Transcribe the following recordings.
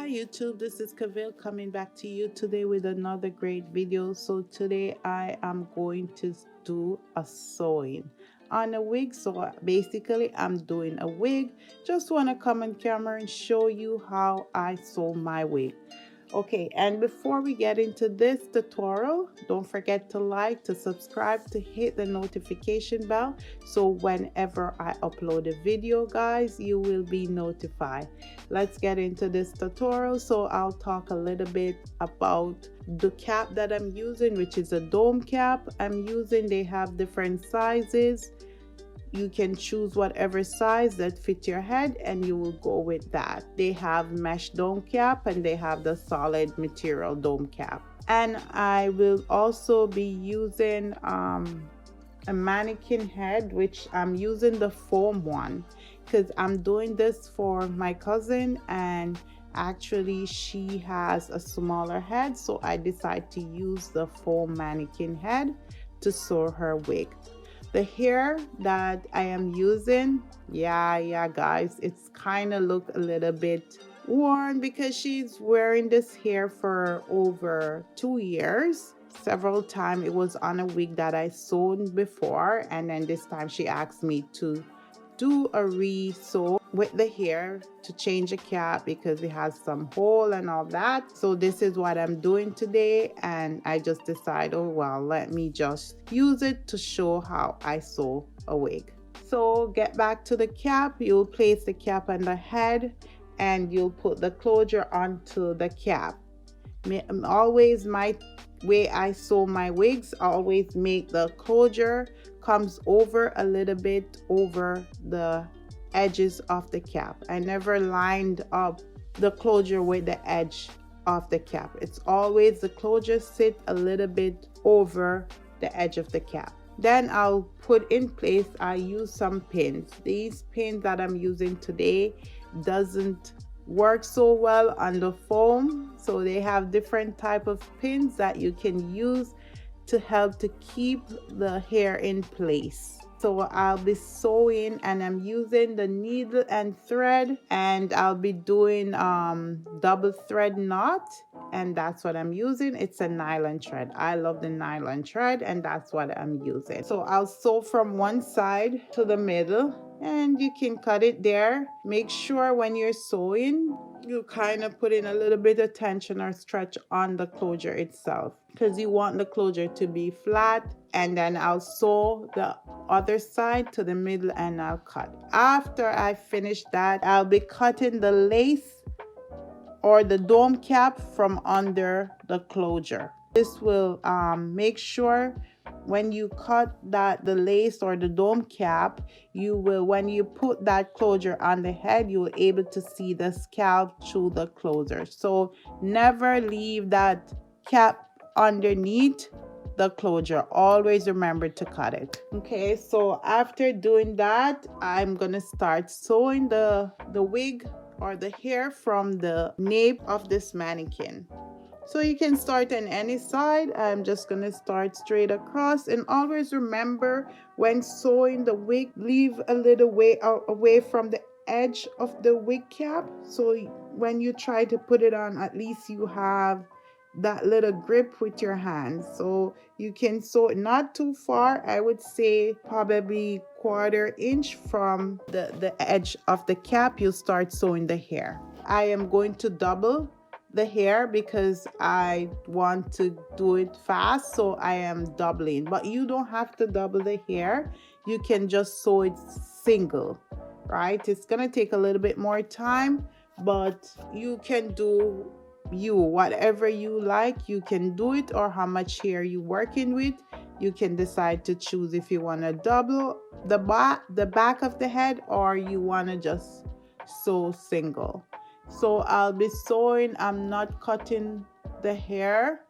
Hi YouTube, this is Kavil coming back to you today with another great video. So today I am going to do a sewing on a wig. So basically I'm doing a wig. Just want to come on camera and show you how I sew my wig. Okay, and before we get into this tutorial, don't forget to like, to subscribe, to hit the notification bell so whenever I upload a video, guys, you will be notified. Let's get into this tutorial. So I'll talk a little bit about the cap that I'm using, which is a dome cap I'm using. They have different sizes. You can choose whatever size that fits your head and you will go with that. They have mesh dome cap and they have the solid material dome cap. And I will also be using a mannequin head, which I'm using the foam one because I'm doing this for my cousin, and actually she has a smaller head, so I decided to use the foam mannequin head to sew her wig. The hair that I am using, yeah guys, it's kind of look a little bit worn because she's wearing this hair for over 2 years. Several times it was on a wig that I sewed before, and then this time she asked me to do a re-sew with the hair to change the cap because it has some hole and all that. So this is what I'm doing today, and I just decided, oh well, let me just use it to show how I sew a wig. So get back to the cap. You'll place the cap on the head and you'll put the closure onto the cap. Always, my way I sew my wigs, I always make the closure comes over a little bit over the edges of the cap. I never lined up the closure with the edge of the cap. It's always the closure sit a little bit over the edge of the cap. Then I'll put in place, I use some pins. These pins that I'm using today doesn't work so well on the foam, so they have different type of pins that you can use to help to keep the hair in place. So I'll be sewing and I'm using the needle and thread, and I'll be doing double thread knot, and that's what I'm using. It's a nylon thread. I love the nylon thread, and that's what I'm using. So I'll sew from one side to the middle, and you can cut it there. Make sure when you're sewing you kind of put in a little bit of tension or stretch on the closure itself because you want the closure to be flat. And then I'll sew the other side to the middle and I'll cut. After I finish that, I'll be cutting the lace or the dome cap from under the closure. This will make sure when you cut the lace or the dome cap, you will, when you put that closure on the head, you will able to see the scalp through the closure. So never leave that cap underneath the closure. Always remember to cut it. Okay, so after doing that, I'm gonna start sewing the wig or the hair from the nape of this mannequin. So you can start on any side. I'm just gonna start straight across, and always remember when sewing the wig, leave a little way away from the edge of the wig cap, so when you try to put it on, at least you have that little grip with your hands. So you can sew it not too far. I would say probably 1/4 inch from the edge of the cap. You'll start sewing the hair. I am going to double the hair because I want to do it fast, so I am doubling, but you don't have to double the hair. You can just sew it single, right? It's gonna take a little bit more time, but you can do whatever you like. You can do it, or how much hair you working with, you can decide to choose if you want to double the back of the head or you want to just sew single. So I'll be sewing, I'm not cutting the hair,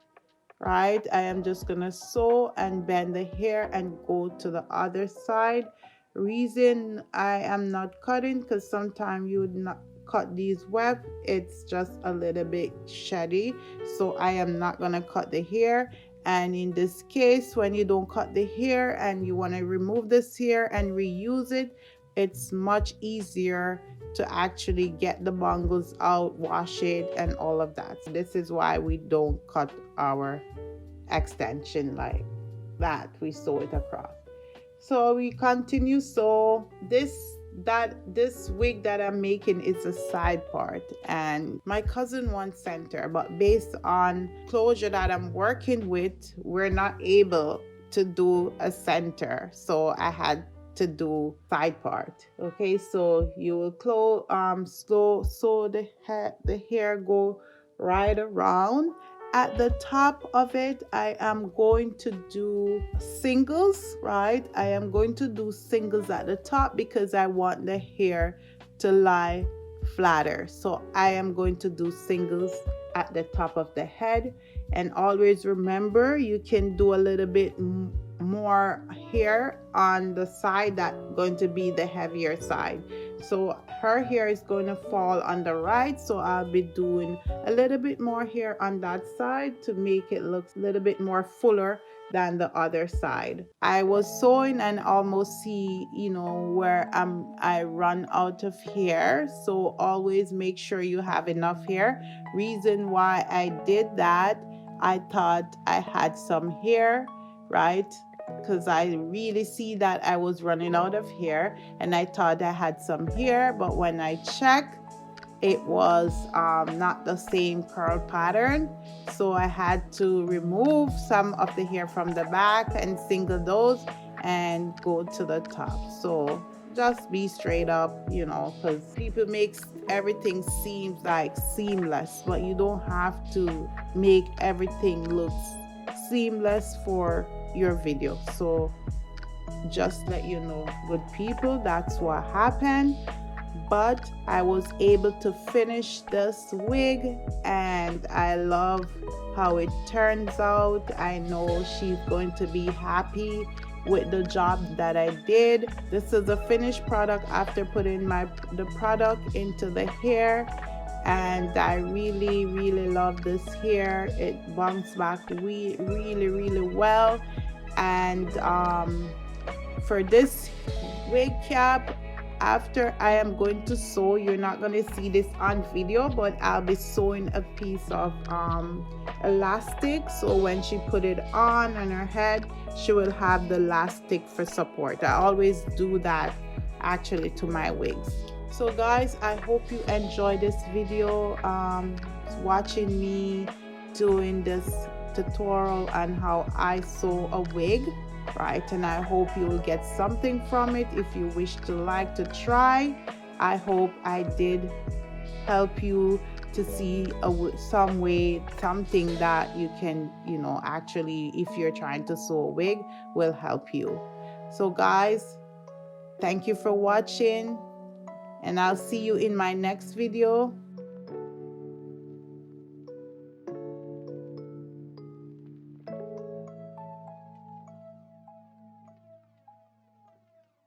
right? I am just gonna sew and bend the hair and go to the other side. Reason I am not cutting because sometimes you would not cut these web, it's just a little bit shady, so I am not gonna cut the hair. And in this case, when you don't cut the hair and you want to remove this hair and reuse it, it's much easier to actually get the bangles out, wash it, and all of that. This is why we don't cut our extension like that. We sew it across. So we continue. So this wig that I'm making is a side part, and my cousin wants center, but based on closure that I'm working with, we're not able to do a center, so I had to do side part. Okay, so you will close slow so the hair go right around. At the top of it, I am going to do singles, right? I am going to do singles at the top because I want the hair to lie flatter. So I am going to do singles at the top of the head. And always remember, you can do a little bit more hair on the side that's going to be the heavier side. So her hair is going to fall on the right, so I'll be doing a little bit more hair on that side to make it look a little bit more fuller than the other side. I was sewing and almost see, where I run out of hair. So always make sure you have enough hair. Reason why I did that, I thought I had some hair, right? Because I really see that I was running out of hair, and I thought I had some hair, but when I checked, it was not the same curl pattern. So I had to remove some of the hair from the back and single those and go to the top. So just be straight up, because people make everything seems like seamless, but you don't have to make everything look seamless for your video. So just let you know, good people, that's what happened. But I was able to finish this wig, and I love how it turns out. I know she's going to be happy with the job that I did. This is a finished product after putting the product into the hair, and I really love this hair. It bounced back really well. And for this wig cap, after I am going to sew, you're not going to see this on video, but I'll be sewing a piece of elastic, so when she put it on her head, she will have the elastic for support. I always do that actually to my wigs. So guys, I hope you enjoy this video, watching me doing this tutorial on how I sew a wig, right? And I hope you will get something from it. If you wish to try, I hope I did help you to see something that you can, actually, if you're trying to sew a wig, will help you. So guys, thank you for watching, and I'll see you in my next video.